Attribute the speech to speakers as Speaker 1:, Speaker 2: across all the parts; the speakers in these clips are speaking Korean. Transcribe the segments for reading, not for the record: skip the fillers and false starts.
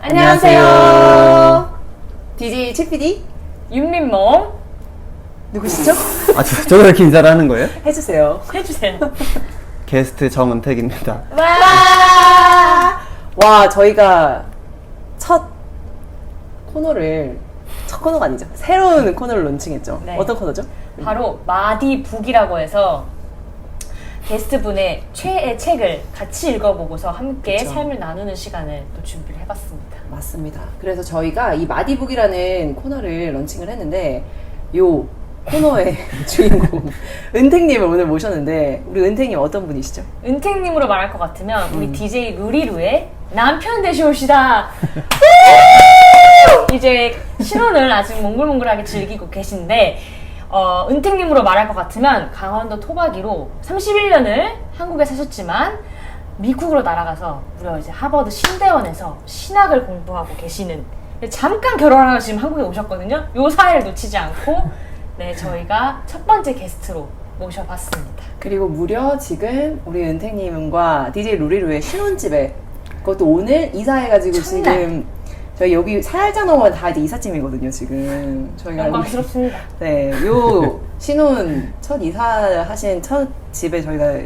Speaker 1: 안녕하세요. DJ 최PD
Speaker 2: 윤민몽
Speaker 1: 누구시죠?
Speaker 3: 저도 이렇게 인사를 하는 거예요?
Speaker 1: 해주세요.
Speaker 2: 해주세요.
Speaker 3: 게스트 정은택입니다.
Speaker 1: 와, 저희가 첫 코너가 아니죠. 새로운 코너를 론칭했죠.
Speaker 2: 네.
Speaker 1: 어떤 코너죠?
Speaker 2: 바로 마디북이라고 해서 게스트분의 최애 책을 같이 읽어보고서 함께
Speaker 1: 그쵸.
Speaker 2: 삶을 나누는 시간을 또 준비를 해봤습니다.
Speaker 1: 맞습니다. 그래서 저희가 이 마디북이라는 코너를 론칭을 했는데 요 코너의 주인공 은택님을 오늘 모셨는데 우리 은택님 어떤 분이시죠?
Speaker 2: 은택님으로 말할 것 같으면 우리 DJ 루리루의 남편 되시옵시다. 이제 신혼을 아직 몽글몽글하게 즐기고 계신데 은택님으로 말할 것 같으면 강원도 토박이로 31년을 한국에 사셨지만 미국으로 날아가서 무려 이제 하버드 신대원에서 신학을 공부하고 계시는 잠깐 결혼하고 지금 한국에 오셨거든요. 요 사이를 놓치지 않고 네 저희가 첫 번째 게스트로 모셔봤습니다.
Speaker 1: 그리고 무려 지금 우리 은택님과 DJ 루리루의 신혼집에 그것도 오늘 이사해가지고
Speaker 2: 첫날.
Speaker 1: 지금 저희 여기 살짝 넘어가면 다 이제 이삿짐이거든요 지금 저희가
Speaker 2: 영광스럽습니다.
Speaker 1: 네, 요 신혼 첫 이사하신 첫 집에 저희가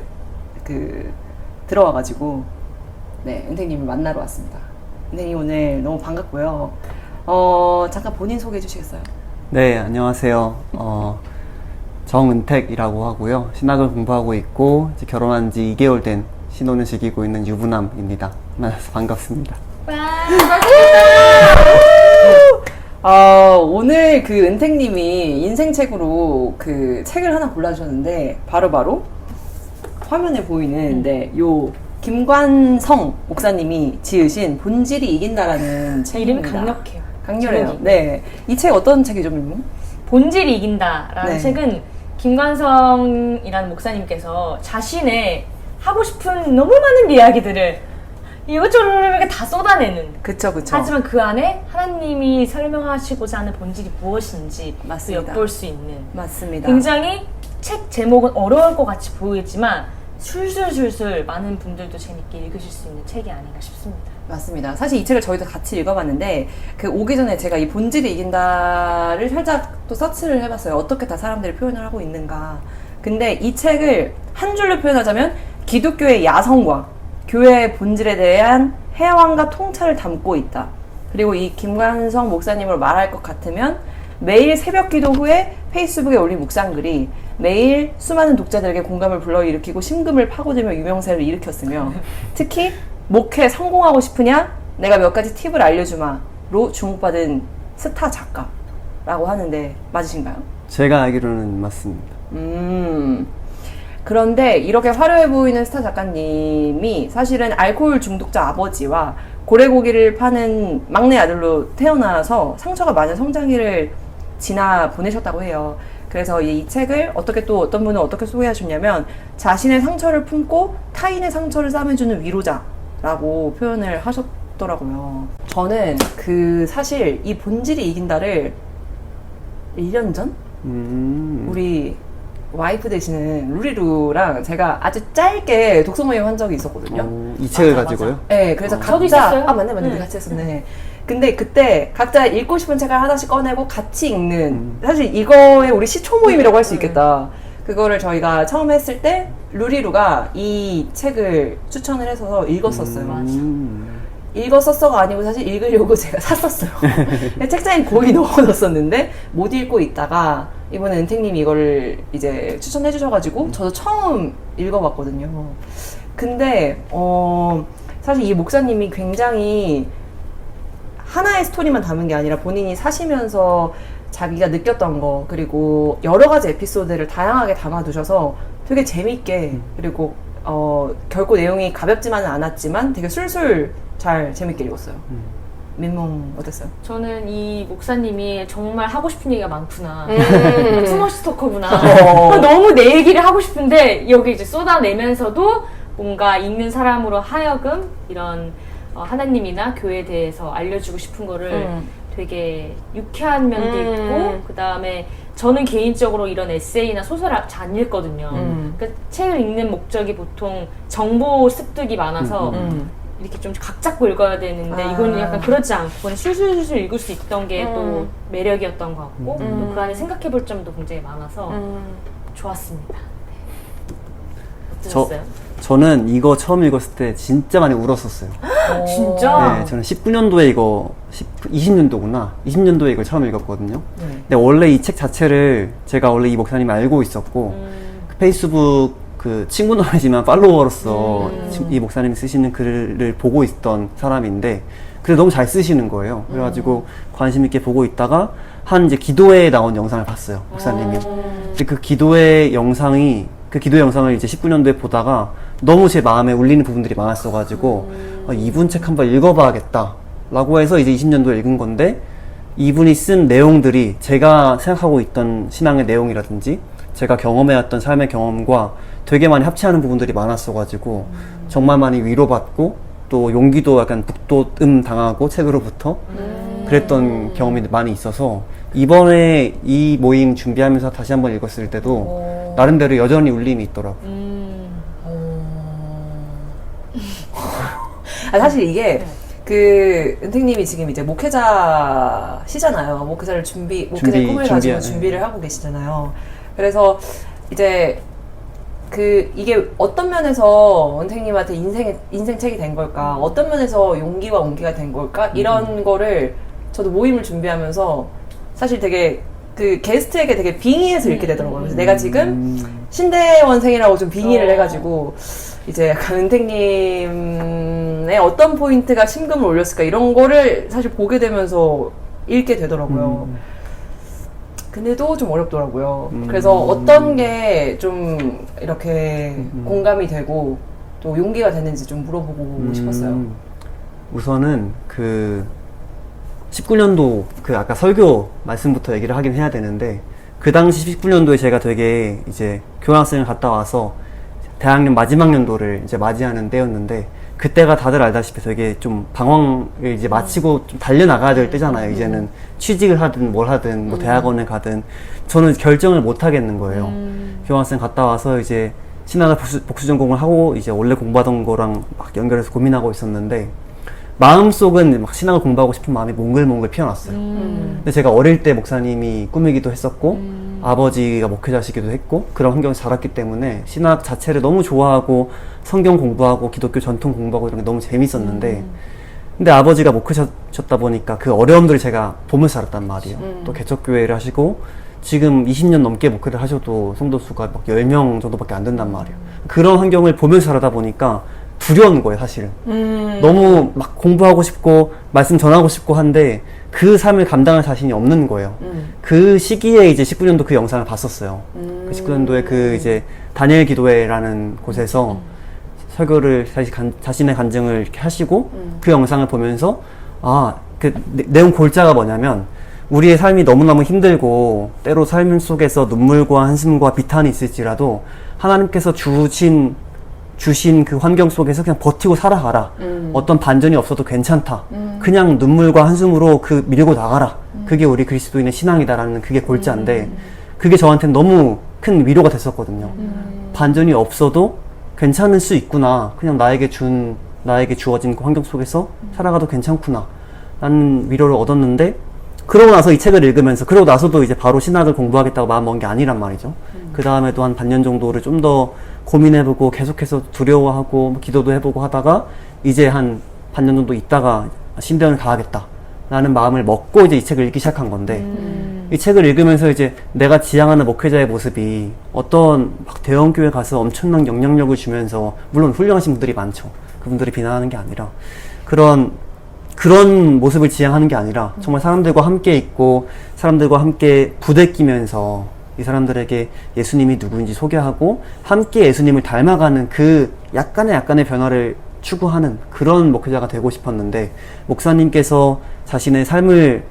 Speaker 1: 들어와가지고 네 은택님을 만나러 왔습니다. 은택님 오늘 너무 반갑고요. 잠깐 본인 소개해 주시겠어요?
Speaker 3: 네, 안녕하세요. 정은택이라고 하고요. 신학을 공부하고 있고 이제 결혼한 지 2개월 된 신혼을 즐기고 있는 유부남입니다. 만나서 반갑습니다.
Speaker 1: 오늘 그 은택님이 인생책으로 그 책을 하나 골라주셨는데 바로 화면에 보이는데 요 김관성 목사님이 지으신 본질이 이긴다라는
Speaker 2: 이름이
Speaker 1: 책입니다.
Speaker 2: 강력해요.
Speaker 1: 강렬해요.
Speaker 2: 제목이.
Speaker 1: 네, 이 책 어떤 책이죠, 민모?
Speaker 2: 본질이 이긴다라는
Speaker 1: 네.
Speaker 2: 책은 김관성이라는 목사님께서 자신의 하고 싶은 너무 많은 이야기들을 이것저것 다 쏟아내는
Speaker 1: 그쵸.
Speaker 2: 하지만 그 안에 하나님이 설명하시고자 하는 본질이 무엇인지 또
Speaker 1: 맞습니다.
Speaker 2: 엿볼 수 있는
Speaker 1: 맞습니다.
Speaker 2: 굉장히 책 제목은 어려울 것 같이 보이지만 술술술술 많은 분들도 재밌게 읽으실 수 있는 책이 아닌가 싶습니다.
Speaker 1: 맞습니다. 사실 이 책을 저희도 같이 읽어봤는데 그 오기 전에 제가 이 본질이 이긴다를 살짝 또 서치를 해봤어요. 어떻게 다 사람들이 표현을 하고 있는가. 근데 이 책을 한 줄로 표현하자면 기독교의 야성과 교회의 본질에 대한 해왕과 통찰을 담고 있다. 그리고 이 김관성 목사님으로 말할 것 같으면 매일 새벽 기도 후에 페이스북에 올린 묵상글이 매일 수많은 독자들에게 공감을 불러일으키고 심금을 파고들며 유명세를 일으켰으며 특히 목회 성공하고 싶으냐? 내가 몇 가지 팁을 알려주마로 주목받은 스타 작가라고 하는데 맞으신가요?
Speaker 3: 제가 알기로는 맞습니다.
Speaker 1: 그런데 이렇게 화려해 보이는 스타 작가님이 사실은 알코올 중독자 아버지와 고래고기를 파는 막내 아들로 태어나서 상처가 많은 성장기를 지나 보내셨다고 해요. 그래서 이 책을 어떤 분은 어떻게 소개하셨냐면 자신의 상처를 품고 타인의 상처를 싸매주는 위로자라고 표현을 하셨더라고요. 저는 사실 이 본질이 이긴다를 1년 전? 우리 와이프 되시는 루리루랑 제가 아주 짧게 독서 모임 한 적이 있었거든요.
Speaker 3: 이 책을
Speaker 2: 맞아,
Speaker 3: 가지고요?
Speaker 1: 네, 그래서
Speaker 2: 저도
Speaker 1: 각자
Speaker 2: 있었어요.
Speaker 1: 맞네, 우리 같이 했었네. 근데 그때 각자 읽고 싶은 책을 하나씩 꺼내고 같이 읽는 사실 이거에 우리 시초 모임이라고 할 수 있겠다. 그거를 저희가 처음 했을 때 루리루가 이 책을 추천을 해서 읽었었어요. 읽었었어가 아니고 사실 읽으려고 제가 샀었어요. 책장에 거의 넣어놨었는데 못 읽고 있다가 이번에 은택님이 이거를 이제 추천해 주셔가지고 저도 처음 읽어봤거든요. 근데 사실 이 목사님이 굉장히 하나의 스토리만 담은 게 아니라 본인이 사시면서 자기가 느꼈던 거 그리고 여러 가지 에피소드를 다양하게 담아두셔서 되게 재밌게 그리고 결코 내용이 가볍지만은 않았지만 되게 술술 잘 재밌게 읽었어요. 민몽 어땠어요?
Speaker 2: 저는 이 목사님이 정말 하고 싶은 얘기가 많구나. 투머치 토커구나. 너무 내 얘기를 하고 싶은데 여기 이제 쏟아내면서도 뭔가 읽는 사람으로 하여금 이런 하나님이나 교회에 대해서 알려주고 싶은 거를 되게 유쾌한 면도 있고 그 다음에 저는 개인적으로 이런 에세이나 소설을 잘 안 읽거든요. 그러니까 책을 읽는 목적이 보통 정보 습득이 많아서 이렇게 좀 각 잡고 읽어야 되는데 이거는 약간 그렇지 않고 그냥 술술술 읽을 수 있던 게 또 매력이었던 것 같고 또 그 안에 생각해 볼 점도 굉장히 많아서 좋았습니다. 어떠셨어요?
Speaker 3: 저는 이거 처음 읽었을 때 진짜 많이 울었었어요.
Speaker 2: 진짜?
Speaker 3: 네, 저는 19년도에 이거 20년도구나. 20년도에 이걸 처음 읽었거든요.
Speaker 1: 네.
Speaker 3: 근데 원래 이 책 자체를 제가 원래 이 목사님을 알고 있었고 그 페이스북 그 친구는 팔로워로서 이 목사님이 쓰시는 글을 보고 있던 사람인데 그래 너무 잘 쓰시는 거예요. 그래가지고 관심 있게 보고 있다가 한 이제 기도회에 나온 영상을 봤어요. 목사님이. 근데 그 기도회 영상을 이제 19년도에 보다가 너무 제 마음에 울리는 부분들이 많았어가지고 이분 책 한번 읽어봐야겠다 라고 해서 이제 20년도에 읽은 건데 이분이 쓴 내용들이 제가 생각하고 있던 신앙의 내용이라든지 제가 경험해왔던 삶의 경험과 되게 많이 합치하는 부분들이 많았어가지고 정말 많이 위로받고 또 용기도 약간 북돋움 당하고 책으로부터 그랬던 경험이 많이 있어서 이번에 이 모임 준비하면서 다시 한번 읽었을 때도 나름대로 여전히 울림이 있더라고요.
Speaker 1: 사실 이게 그 은택님이 지금 이제 목회자시잖아요. 목회자의 꿈을 가지고 준비를 하고 계시잖아요. 그래서 이제 이게 어떤 면에서 은택님한테 인생책이 된 걸까? 어떤 면에서 용기와 온기가 된 걸까? 이런 거를 저도 모임을 준비하면서 사실 되게 그 게스트에게 되게 빙의해서 읽게 되더라고요. 그래서 내가 지금 신대원생이라고 좀 빙의를 해가지고 이제 약간 은택님의 어떤 포인트가 심금을 올렸을까 이런 거를 사실 보게 되면서 읽게 되더라고요. 근데도 좀 어렵더라고요. 그래서 어떤 게 좀 이렇게 공감이 되고 또 용기가 됐는지 좀 물어보고 싶었어요.
Speaker 3: 우선은 그 19년도 그 아까 설교 말씀부터 얘기를 하긴 해야 되는데 그 당시 19년도에 제가 되게 이제 교환학생을 갔다 와서 대학년 마지막 연도를 이제 맞이하는 때였는데 그때가 다들 알다시피 되게 좀 방황을 이제 마치고 좀 달려나가야 될 때잖아요. 이제는 취직을 하든 뭘 하든 뭐 대학원을 가든 저는 결정을 못 하겠는 거예요. 교환학생 갔다 와서 이제 신학을 복수 전공을 하고 이제 원래 공부하던 거랑 막 연결해서 고민하고 있었는데 마음속은 막 신학을 공부하고 싶은 마음이 몽글몽글 피어났어요. 근데 제가 어릴 때 목사님이 꿈이기도 했었고 아버지가 목회자시기도 했고 그런 환경에서 자랐기 때문에 신학 자체를 너무 좋아하고 성경 공부하고 기독교 전통 공부하고 이런 게 너무 재밌었는데 근데 아버지가 목회자셨다 보니까 그 어려움들을 제가 보면서 살았단 말이에요. 또 개척교회를 하시고 지금 20년 넘게 목회를 하셔도 성도 수가 막 10명 정도밖에 안 된단 말이에요. 그런 환경을 보면서 살다 보니까 두려운 거예요, 사실은. 너무 막 공부하고 싶고 말씀 전하고 싶고 한데 그 삶을 감당할 자신이 없는 거예요. 그 시기에 이제 19년도 그 영상을 봤었어요. 그 19년도에 그 이제 다니엘 기도회라는 곳에서 설교를 자신의 간증을 이렇게 하시고 그 영상을 보면서 그 내용 골자가 뭐냐면 우리의 삶이 너무너무 힘들고 때로 삶 속에서 눈물과 한숨과 비탄이 있을지라도 하나님께서 주신 그 환경 속에서 그냥 버티고 살아가라. 어떤 반전이 없어도 괜찮다. 그냥 눈물과 한숨으로 그 밀고 나가라. 그게 우리 그리스도인의 신앙이다라는 그게 골자인데 그게 저한테는 너무 큰 위로가 됐었거든요. 반전이 없어도 괜찮을 수 있구나. 그냥 나에게 주어진 그 환경 속에서 살아가도 괜찮구나. 라는 위로를 얻었는데 그러고 나서 이 책을 읽으면서 그러고 나서도 이제 바로 신학을 공부하겠다고 마음 먹은 게 아니란 말이죠. 그 다음에도 한 반년 정도를 좀 더 고민해보고 계속해서 두려워하고 기도도 해보고 하다가 이제 한 반년 정도 있다가 신대원을 가야겠다 라는 마음을 먹고 이제 이 책을 읽기 시작한 건데 이 책을 읽으면서 이제 내가 지향하는 목회자의 모습이 어떤 막 대형교회 가서 엄청난 영향력을 주면서 물론 훌륭하신 분들이 많죠. 그분들이 비난하는 게 아니라 그런 모습을 지향하는 게 아니라 정말 사람들과 함께 있고 사람들과 함께 부대끼면서 이 사람들에게 예수님이 누구인지 소개하고 함께 예수님을 닮아가는 그 약간의 변화를 추구하는 그런 목회자가 되고 싶었는데 목사님께서 자신의 삶을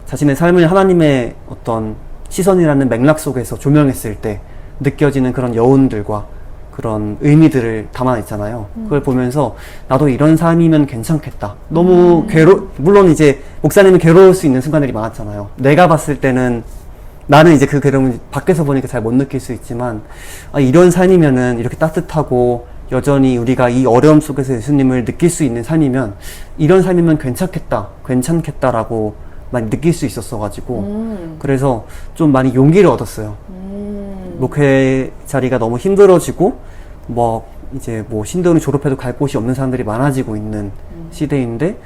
Speaker 3: 하나님의 어떤 시선이라는 맥락 속에서 조명했을 때 느껴지는 그런 여운들과 그런 의미들을 담아냈잖아요. 그걸 보면서 나도 이런 삶이면 괜찮겠다. 너무 물론 이제 목사님은 괴로울 수 있는 순간들이 많았잖아요. 내가 봤을 때는 나는 이제 그 괴로움을 밖에서 보니까 잘 못 느낄 수 있지만 이런 삶이면은 이렇게 따뜻하고 여전히 우리가 이 어려움 속에서 예수님을 느낄 수 있는 삶이면 이런 삶이면 괜찮겠다라고 많이 느낄 수 있었어가지고 그래서 좀 많이 용기를 얻었어요. 목회 자리가 너무 힘들어지고 뭐 이제 뭐 신도는 졸업해도 갈 곳이 없는 사람들이 많아지고 있는 시대인데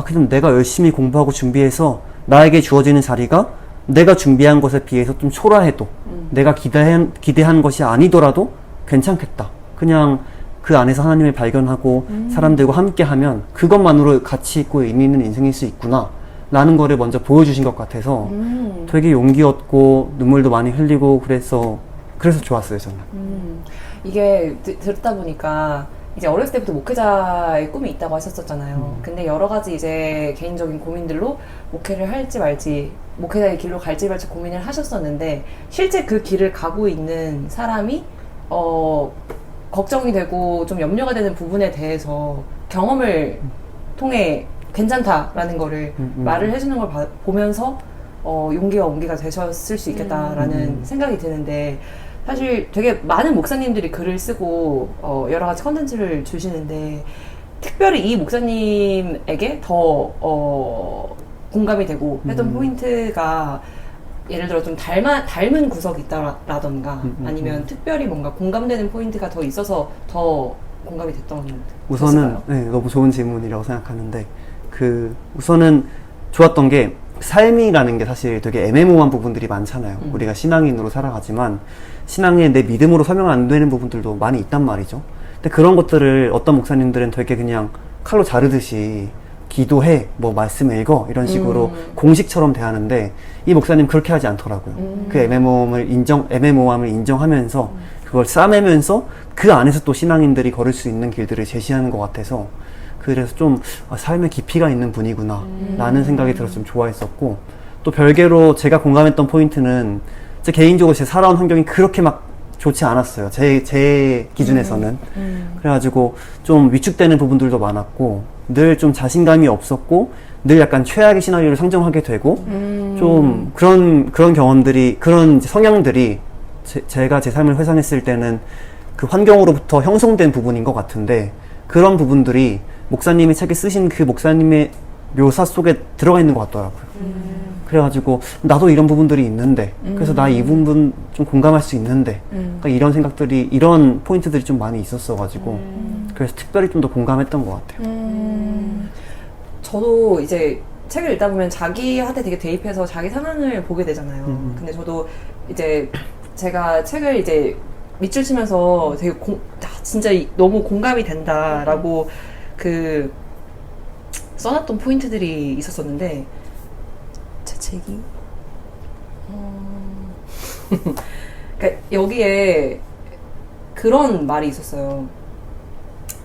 Speaker 3: 그냥 내가 열심히 공부하고 준비해서 나에게 주어지는 자리가 내가 준비한 것에 비해서 좀 초라해도 내가 기대한 것이 아니더라도 괜찮겠다. 그냥 그 안에서 하나님을 발견하고 사람들과 함께하면 그것만으로 가치 있고 의미 있는 인생일 수 있구나 라는 거를 먼저 보여주신 것 같아서 되게 용기 얻고 눈물도 많이 흘리고 그래서 좋았어요 저는.
Speaker 1: 이게 듣다 보니까 이제 어렸을 때부터 목회자의 꿈이 있다고 하셨었잖아요. 근데 여러 가지 이제 개인적인 고민들로 목회를 할지 말지, 목회자의 길로 갈지 말지 고민을 하셨었는데 실제 그 길을 가고 있는 사람이 걱정이 되고 좀 염려가 되는 부분에 대해서 경험을 통해 괜찮다라는 거를 말을 해주는 걸 보면서 용기와 온기가 되셨을 수 있겠다라는 생각이 드는데 사실 되게 많은 목사님들이 글을 쓰고 여러 가지 컨텐츠를 주시는데 특별히 이 목사님에게 더 공감이 되고 했던 포인트가 예를 들어 좀 닮은 구석이 있다라던가 아니면 특별히 뭔가 공감되는 포인트가 더 있어서 더 공감이 됐던
Speaker 3: 우선은 네, 너무 좋은 질문이라고 생각하는데 우선은 좋았던 게 삶이라는 게 사실 되게 애매모호한 부분들이 많잖아요. 우리가 신앙인으로 살아가지만 신앙에 내 믿음으로 설명 안 되는 부분들도 많이 있단 말이죠. 근데 그런 것들을 어떤 목사님들은 되게 그냥 칼로 자르듯이 기도해, 뭐 말씀 읽어 이런 식으로 공식처럼 대하는데 이 목사님 그렇게 하지 않더라고요. 그 애매모호함을 인정하면서 그걸 싸매면서 그 안에서 또 신앙인들이 걸을 수 있는 길들을 제시하는 것 같아서 그래서 좀 삶에 깊이가 있는 분이구나 라는 생각이 들어서 좀 좋아했었고 또 별개로 제가 공감했던 포인트는 제 개인적으로 제 살아온 환경이 그렇게 막 좋지 않았어요. 제 기준에서는. 그래가지고 좀 위축되는 부분들도 많았고 늘 좀 자신감이 없었고 늘 약간 최악의 시나리오를 상정하게 되고 좀 그런 경험들이 그런 성향들이 제가 제 삶을 회상했을 때는 그 환경으로부터 형성된 부분인 것 같은데 그런 부분들이 목사님이 책에 쓰신 그 목사님의 묘사 속에 들어가 있는 것 같더라고요. 그래가지고 나도 이런 부분들이 있는데 그래서 나 이 부분 좀 공감할 수 있는데 그러니까 이런 포인트들이 좀 많이 있었어가지고 그래서 특별히 좀 더 공감했던 것 같아요.
Speaker 1: 저도 이제 책을 읽다 보면 자기한테 되게 대입해서 자기 상황을 보게 되잖아요. 근데 저도 이제 제가 책을 이제 밑줄 치면서 되게 진짜 너무 공감이 된다라고 써놨던 포인트들이 있었었는데 제 책이 그러니까 여기에 그런 말이 있었어요.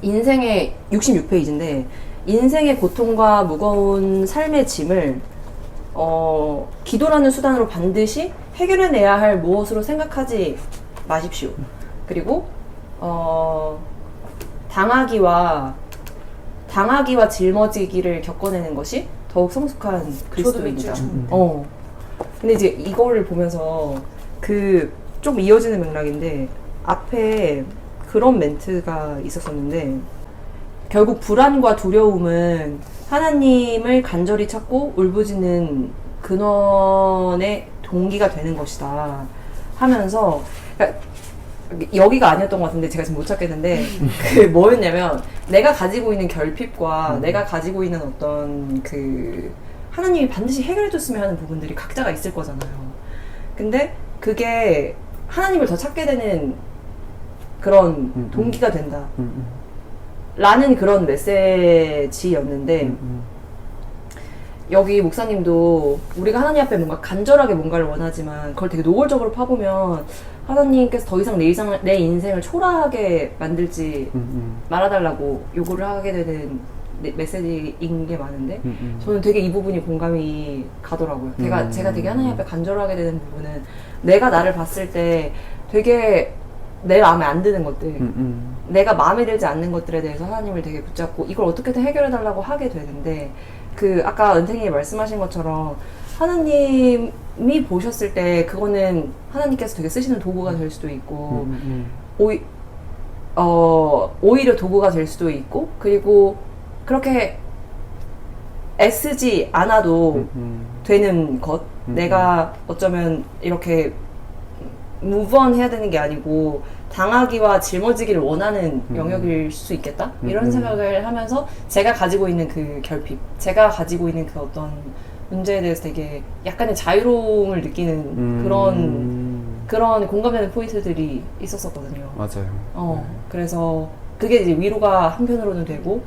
Speaker 1: 인생의 66페이지인데 인생의 고통과 무거운 삶의 짐을 기도라는 수단으로 반드시 해결해내야 할 무엇으로 생각하지 마십시오. 그리고 당하기와 짊어지기를 겪어내는 것이 더욱 성숙한 그리스도입니다. 근데 이제 이거를 보면서 좀 이어지는 맥락인데 앞에 그런 멘트가 있었었는데 결국 불안과 두려움은 하나님을 간절히 찾고 울부짖는 근원의 동기가 되는 것이다 하면서 그러니까 여기가 아니었던 것 같은데 제가 지금 못 찾겠는데 뭐였냐면 내가 가지고 있는 결핍과 내가 가지고 있는 어떤 하나님이 반드시 해결해줬으면 하는 부분들이 각자가 있을 거잖아요. 근데 그게 하나님을 더 찾게 되는 그런 동기가 된다 라는 그런 메시지였는데 여기 목사님도 우리가 하나님 앞에 뭔가 간절하게 뭔가를 원하지만 그걸 되게 노골적으로 파보면 하나님께서 더 이상 내 인생을 초라하게 만들지 말아달라고 요구를 하게 되는 메시지인 게 많은데 저는 되게 이 부분이 공감이 가더라고요. 제가 되게 하나님 앞에 간절하게 되는 부분은 내가 나를 봤을 때 되게 내 마음에 안 드는 것들 내가 마음에 들지 않는 것들에 대해서 하나님을 되게 붙잡고 이걸 어떻게든 해결해달라고 하게 되는데 아까 은탱이 말씀하신 것처럼 하나님이 보셨을 때 그거는 하나님께서 되게 쓰시는 도구가 될 수도 있고 오히려 도구가 될 수도 있고, 그리고 그렇게 애쓰지 않아도 되는 것. 내가 어쩌면 이렇게 무브온 해야 되는 게 아니고 당하기와 짊어지기를 원하는 영역일 수 있겠다? 이런 생각을 하면서 제가 가지고 있는 그 결핍, 제가 가지고 있는 그 어떤 문제에 대해서 되게 약간의 자유로움을 느끼는 그런 공감되는 포인트들이 있었었거든요.
Speaker 3: 맞아요.
Speaker 1: 그래서 그게 이제 위로가 한편으로는 되고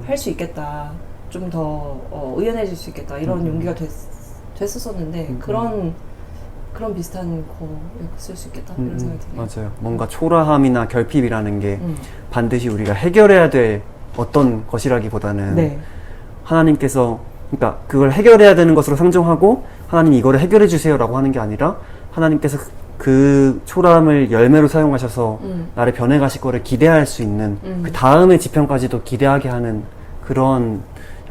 Speaker 1: 할 수 있겠다. 좀 더 의연해질 수 있겠다. 이런 용기가 됐었었는데 그런 비슷한 거였을 수 있겠다. 이런 생각이 드네요.
Speaker 3: 맞아요. 뭔가 초라함이나 결핍이라는 게 반드시 우리가 해결해야 될 어떤 것이라기보다는
Speaker 1: 네.
Speaker 3: 하나님께서 그러니까 그걸 해결해야 되는 것으로 상정하고 하나님 이거를 해결해 주세요라고 하는 게 아니라 하나님께서 그 초라함을 열매로 사용하셔서 나를 변해가실 거를 기대할 수 있는 그 다음의 지평까지도 기대하게 하는 그런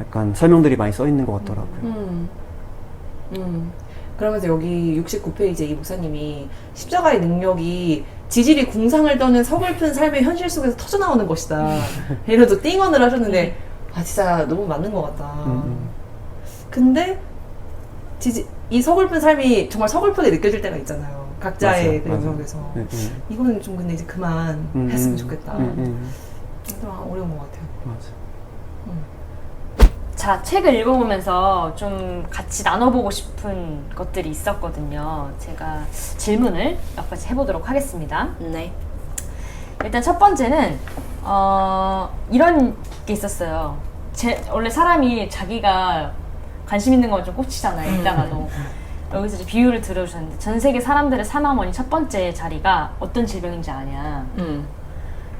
Speaker 3: 약간 설명들이 많이 써 있는 것 같더라고요.
Speaker 1: 그러면서 여기 69페이지에 이 목사님이 십자가의 능력이 지질이 궁상을 떠는 서글픈 삶의 현실 속에서 터져나오는 것이다. 이러면서 띵언을 하셨는데 아 진짜 너무 맞는 것 같다. 근데 이 서글픈 삶이 정말 서글프게 느껴질 때가 있잖아요. 각자의 그 영역에서. 이거는 좀 근데 이제 그만 했으면 좋겠다. 좀 어려운 것 같아요.
Speaker 3: 맞아.
Speaker 2: 자, 책을 읽어보면서 좀 같이 나눠보고 싶은 것들이 있었거든요. 제가 질문을 몇 가지 해보도록 하겠습니다.
Speaker 1: 네.
Speaker 2: 일단 첫 번째는 이런 게 있었어요. 원래 사람이 자기가 관심 있는 건 좀 꽂히잖아요. 읽다가도. 여기서 이제 비유를 들어주셨는데 전 세계 사람들의 사망 원인 첫 번째 자리가 어떤 질병인지 아냐.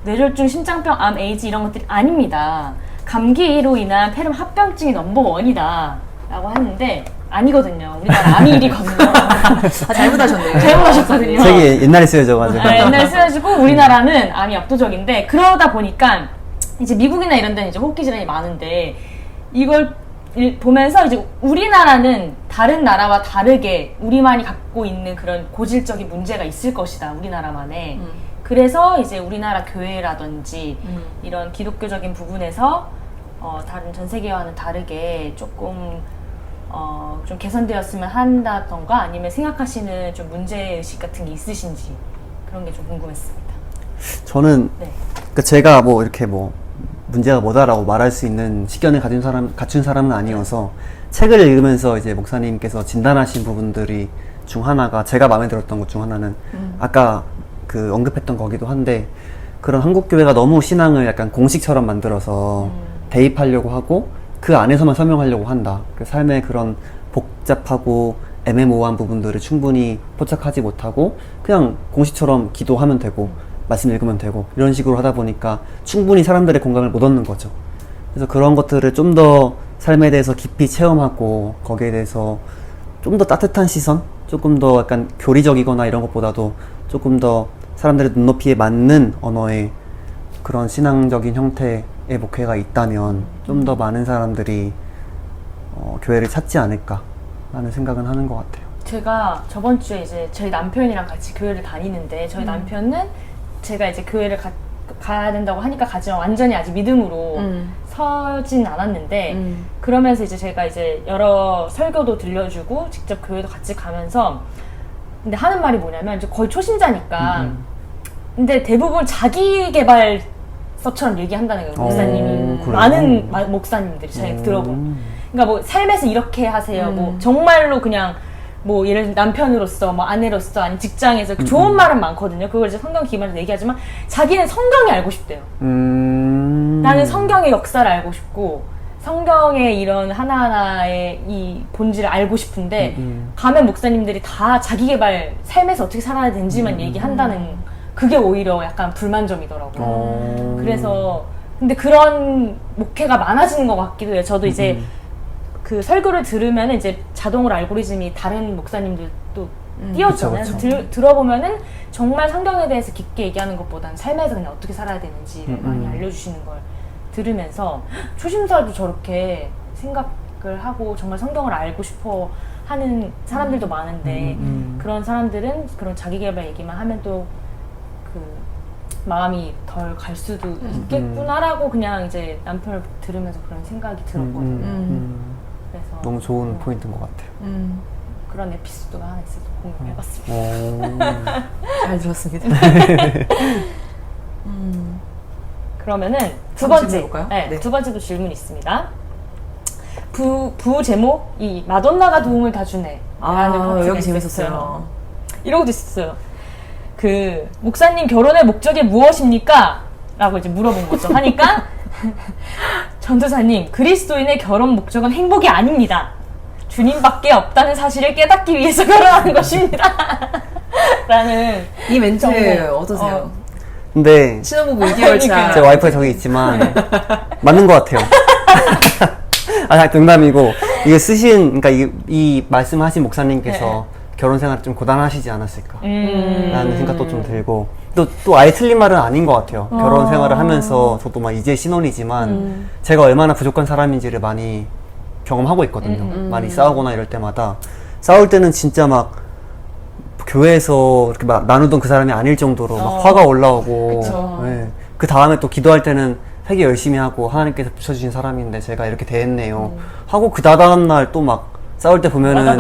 Speaker 2: 뇌졸중, 심장병, 암, 에이즈 이런 것들이 아닙니다. 감기로 인한 폐렴 합병증이 넘버원이다 라고 하는데 아니거든요. 우리나라 암이 1위거든요.
Speaker 1: 잘못하셨네요.
Speaker 2: 잘못하셨거든요.
Speaker 3: 책이 옛날에 쓰여져가지고.
Speaker 2: 옛날에 쓰여지고 우리나라는 암이 압도적인데 그러다 보니까 이제 미국이나 이런 데는 이제 호흡기 질환이 많은데 이걸 보면서 이제 우리나라는 다른 나라와 다르게 우리만이 갖고 있는 그런 고질적인 문제가 있을 것이다. 우리나라만의. 그래서 이제 우리나라 교회라든지 이런 기독교적인 부분에서 다른 전 세계와는 다르게 조금 좀 개선되었으면 한다던가 아니면 생각하시는 좀 문제의식 같은 게 있으신지 그런 게 좀 궁금했습니다.
Speaker 3: 저는
Speaker 2: 네.
Speaker 3: 그러니까 제가 뭐 이렇게 뭐 문제가 뭐다라고 말할 수 있는 식견을 갖춘 사람은 아니어서 책을 읽으면서 이제 목사님께서 진단하신 부분들이 중 하나가 제가 마음에 들었던 것 중 하나는 아까 그 언급했던 거기도 한데 그런 한국 교회가 너무 신앙을 약간 공식처럼 만들어서 대입하려고 하고 그 안에서만 설명하려고 한다. 그 삶의 그런 복잡하고 애매모호한 부분들을 충분히 포착하지 못하고 그냥 공식처럼 기도하면 되고 말씀 읽으면 되고 이런 식으로 하다 보니까 충분히 사람들의 공감을 못 얻는 거죠. 그래서 그런 것들을 좀 더 삶에 대해서 깊이 체험하고 거기에 대해서 좀 더 따뜻한 시선? 조금 더 약간 교리적이거나 이런 것보다도 조금 더 사람들의 눈높이에 맞는 언어의 그런 신앙적인 형태의 목회가 있다면 좀 더 많은 사람들이 교회를 찾지 않을까 라는 생각은 하는 것 같아요.
Speaker 2: 제가 저번 주에 이제 저희 남편이랑 같이 교회를 다니는데 저희 남편은 제가 이제 교회를 가야 된다고 하니까 가지만 완전히 아직 믿음으로 서진 않았는데 그러면서 이제 제가 이제 여러 설교도 들려주고 직접 교회도 같이 가면서 근데 하는 말이 뭐냐면 이제 거의 초신자니까 근데 대부분 자기 개발서처럼 얘기한다는 거예요. 목사님이
Speaker 3: 그래요?
Speaker 2: 많은 목사님들이 제가 들어본 그러니까 뭐 삶에서 이렇게 하세요. 뭐 정말로 그냥 뭐 예를 들면 남편으로서 뭐 아내로서 아니 직장에서 좋은 말은 많거든요. 그걸 이제 성경 기반에서 얘기하지만 자기는 성경이 알고 싶대요. 나는 성경의 역사를 알고 싶고 성경의 이런 하나하나의 이 본질을 알고 싶은데 가면 목사님들이 다 자기 개발 삶에서 어떻게 살아야 되는지만 얘기한다는 그게 오히려 약간 불만점이더라고요. 그래서 근데 그런 목회가 많아지는 것 같기도 해요. 저도 이제 그 설교를 들으면 이제 자동으로 알고리즘이 다른 목사님들도 띄워주잖아요.
Speaker 3: 그쵸,
Speaker 2: 그래서 들어보면은 정말 성경에 대해서 깊게 얘기하는 것보다는 삶에서 그냥 어떻게 살아야 되는지를 많이 알려주시는 걸 들으면서 초심자도 저렇게 생각을 하고 정말 성경을 알고 싶어 하는 사람들도 많은데 그런 사람들은 그런 자기개발 얘기만 하면 또 그 마음이 덜 갈 수도 있겠구나라고 그냥 이제 남편을 들으면서 그런 생각이 들었거든요. 그래서
Speaker 3: 너무 좋은 포인트인 것 같아요.
Speaker 2: 그런 에피소드가 하나 있어서 공유해봤습니다.
Speaker 1: 잘 들었습니다.
Speaker 2: 그러면은 두
Speaker 1: 한번
Speaker 2: 번째,
Speaker 1: 질문해볼까요?
Speaker 2: 네,
Speaker 1: 네.
Speaker 2: 두 번째도 질문이 있습니다. 부 제목이 마돈나가 도움을 다 주네.
Speaker 1: 여기 재밌었어요.
Speaker 2: 이런 것도 있었어요. 그 목사님 결혼의 목적이 무엇입니까? 라고 이제 물어본 거죠. 하니까 전도사님 그리스도인의 결혼 목적은 행복이 아닙니다. 주님밖에 없다는 사실을 깨닫기 위해서 결혼하는 것입니다. 라는
Speaker 1: 이 멘트
Speaker 2: 정말,
Speaker 1: 어떠세요?
Speaker 3: 근데
Speaker 1: 신혼부부 2개월 차.
Speaker 3: 제 와이프가 저기 있지만 맞는 것 같아요. 농담이고 이게 쓰신 그러니까 이 말씀하신 목사님께서 결혼 생활 좀 고단하시지 않았을까 라는 생각도 좀 들고 또 아예 틀린 말은 아닌 것 같아요. 결혼 생활을 하면서 저도 막 이제 신혼이지만 제가 얼마나 부족한 사람인지를 많이 경험하고 있거든요. 많이 싸우거나 이럴 때마다 싸울 때는 진짜 막 교회에서 이렇게 막 나누던 그 사람이 아닐 정도로 막 화가 올라오고 네. 그 다음에 또 기도할 때는 되게 열심히 하고 하나님께서 붙여주신 사람인데 제가 이렇게 대했네요 하고 그 다음 날 또 막 싸울 때 보면은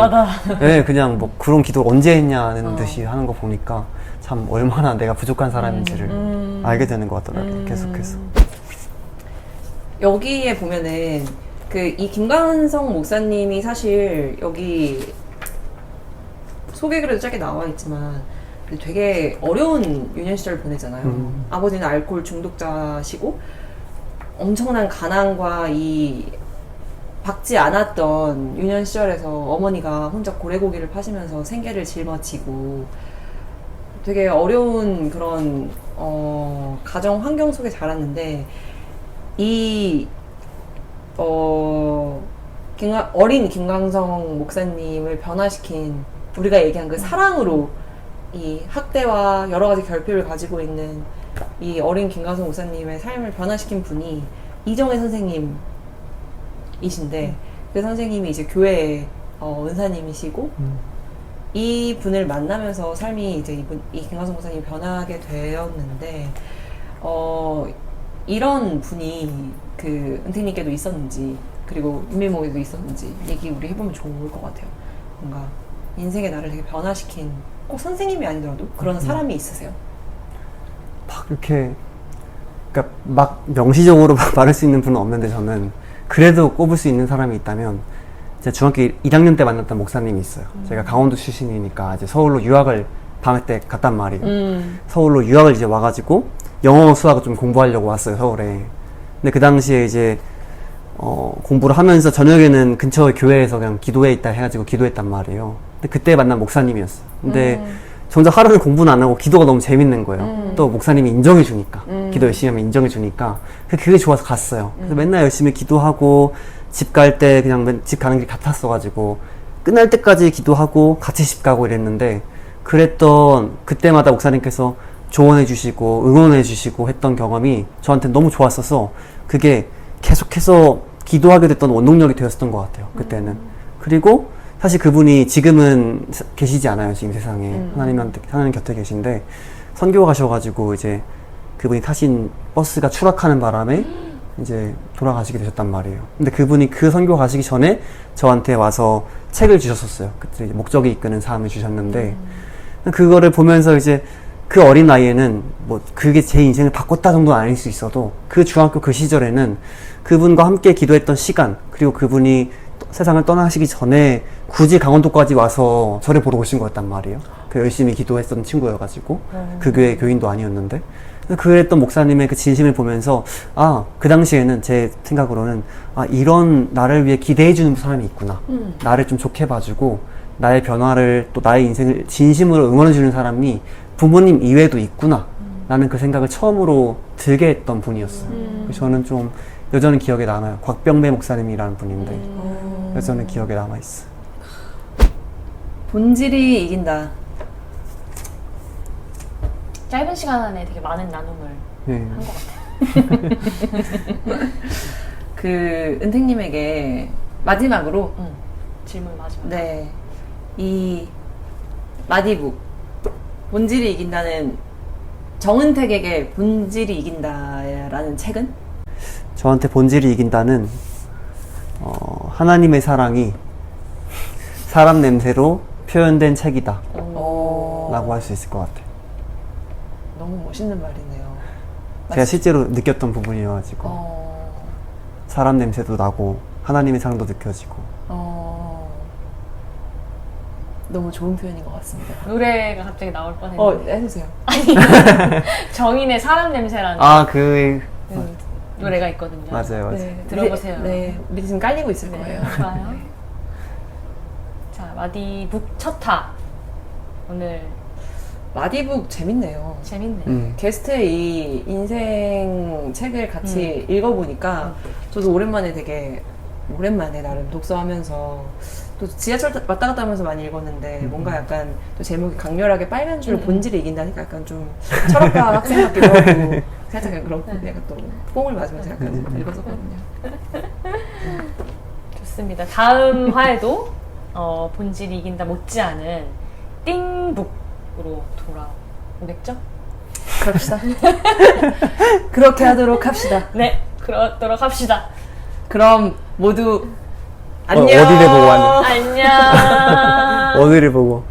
Speaker 3: 네, 그냥 뭐 그런 기도를 언제 했냐는 듯이 하는 거 보니까 참 얼마나 내가 부족한 사람인지를 알게 되는 것 같더라고요. 계속해서
Speaker 1: 여기에 보면은 이 김광성 목사님이 사실 여기 소개글에도 짧게 나와 있지만 되게 어려운 유년 시절을 보내잖아요. 아버지는 알코올 중독자시고 엄청난 가난과 이 박지 않았던 유년 시절에서 어머니가 혼자 고래고기를 파시면서 생계를 짊어지고 되게 어려운 그런 가정 환경 속에 자랐는데 어린 김광성 목사님을 변화시킨 우리가 얘기한 그 사랑으로 이 학대와 여러 가지 결핍을 가지고 있는 이 어린 김광성 목사님의 삶을 변화시킨 분이 이정혜 선생님이신데 그 선생님이 이제 교회의 은사님이시고 이 분을 만나면서 삶이 이제 이 김광성 목사님이 변하게 되었는데 이런 분이 은택님께도 있었는지 그리고 윤밀목에도 있었는지 얘기 우리 해보면 좋을 것 같아요. 뭔가 인생의 나를 되게 변화시킨 꼭 선생님이 아니더라도 그런 사람이 있으세요?
Speaker 3: 막 이렇게 그러니까 막 명시적으로 말할 수 있는 분은 없는데 저는 그래도 꼽을 수 있는 사람이 있다면 제가 중학교 1학년 때 만났던 목사님이 있어요. 제가 강원도 출신이니까 이제 서울로 유학을 방학 때 갔단 말이에요. 서울로 유학을 이제 와가지고 영어 수학을 좀 공부하려고 왔어요, 서울에. 근데 그 당시에 이제 공부를 하면서 저녁에는 근처 교회에서 그냥 기도회 있다 해가지고 기도했단 말이에요. 근데 그때 만난 목사님이었어요. 근데 정작 하루는 공부는 안 하고 기도가 너무 재밌는 거예요. 또 목사님이 인정해 주니까 기도 열심히 하면 인정해 주니까 그게 좋아서 갔어요. 그래서 맨날 열심히 기도하고 집 갈 때 그냥 집 가는 길 같았어가지고 끝날 때까지 기도하고 같이 집 가고 이랬는데 그랬던 그때마다 목사님께서 조언해 주시고 응원해 주시고 했던 경험이 저한테 너무 좋았어서 그게 계속해서 기도하게 됐던 원동력이 되었던 것 같아요. 그때는. 그리고 사실 그분이 지금은 계시지 않아요. 지금 세상에. 하나님 곁에 계신데 선교 가셔가지고 이제 그분이 타신 버스가 추락하는 바람에 이제 돌아가시게 되셨단 말이에요. 근데 그분이 그 선교 가시기 전에 저한테 와서 책을 주셨었어요. 그때 이제 목적이 이끄는 삶을 주셨는데 그거를 보면서 이제 그 어린 나이에는 뭐 그게 제 인생을 바꿨다 정도는 아닐 수 있어도 그 중학교 그 시절에는 그분과 함께 기도했던 시간 그리고 그분이 세상을 떠나시기 전에 굳이 강원도까지 와서 저를 보러 오신 거였단 말이에요. 그 열심히 기도했던 친구여가지고 그 교회 교인도 아니었는데 그랬던 목사님의 그 진심을 보면서 그 당시에는 제 생각으로는 이런 나를 위해 기대해주는 사람이 있구나. 나를 좀 좋게 봐주고 나의 변화를 또 나의 인생을 진심으로 응원해주는 사람이 부모님 이외에도 있구나 라는 그 생각을 처음으로 들게 했던 분이었어요. 저는 좀 여전히 기억에 남아요. 곽병배 목사님이라는 분인데 여전히 기억에 남아있어요.
Speaker 1: 본질이 이긴다.
Speaker 2: 짧은 시간 안에 되게 많은 나눔을 한 것 같아요.
Speaker 1: 은택님에게 마지막으로
Speaker 2: 질문 마지막.
Speaker 1: 네, 이 마디북 본질이 이긴다는 정은택에게 본질이 이긴다라는 책은?
Speaker 3: 저한테 본질이 이긴다는 하나님의 사랑이 사람 냄새로 표현된 책이다 라고 할 수 있을 것 같아요.
Speaker 1: 너무 멋있는 말이네요.
Speaker 3: 제가 실제로 느꼈던 부분이어가지고 사람 냄새도 나고 하나님의 사랑도 느껴지고.
Speaker 1: 너무 좋은 표현인 것 같습니다.
Speaker 2: 노래가 갑자기 나올 뻔했는데.
Speaker 1: 해주세요.
Speaker 2: 정인의 사람 냄새라는 노래가 있거든요.
Speaker 3: 맞아요.
Speaker 1: 네,
Speaker 2: 들어보세요.
Speaker 1: 네, 밑에 지금 깔리고 있을 거예요.
Speaker 2: 좋아요. 자, 마디북 첫화. 오늘
Speaker 1: 마디북 재밌네요.
Speaker 2: 재밌네.
Speaker 1: 게스트의 이 인생 책을 같이 읽어보니까 저도 오랜만에 나름 독서하면서 또 지하철 왔다 갔다 하면서 많이 읽었는데 뭔가 약간 또 제목이 강렬하게 빨간 줄 본질이 이긴다니까 약간 좀 철학과 학생 같기도 하고 살짝 그런 약간 또 뽕을 맞으면서 약간 읽었었거든요.
Speaker 2: 좋습니다. 다음 화에도 본질이 이긴다 못지않은 띵북으로 돌아오겠죠?
Speaker 1: 그럽시다. 그렇게 하도록 합시다.
Speaker 2: 네, 그렇도록 합시다.
Speaker 1: 그럼 모두 안녕.
Speaker 3: 어디를 보고 왔냐?
Speaker 2: 안녕.
Speaker 3: 어디를 보고.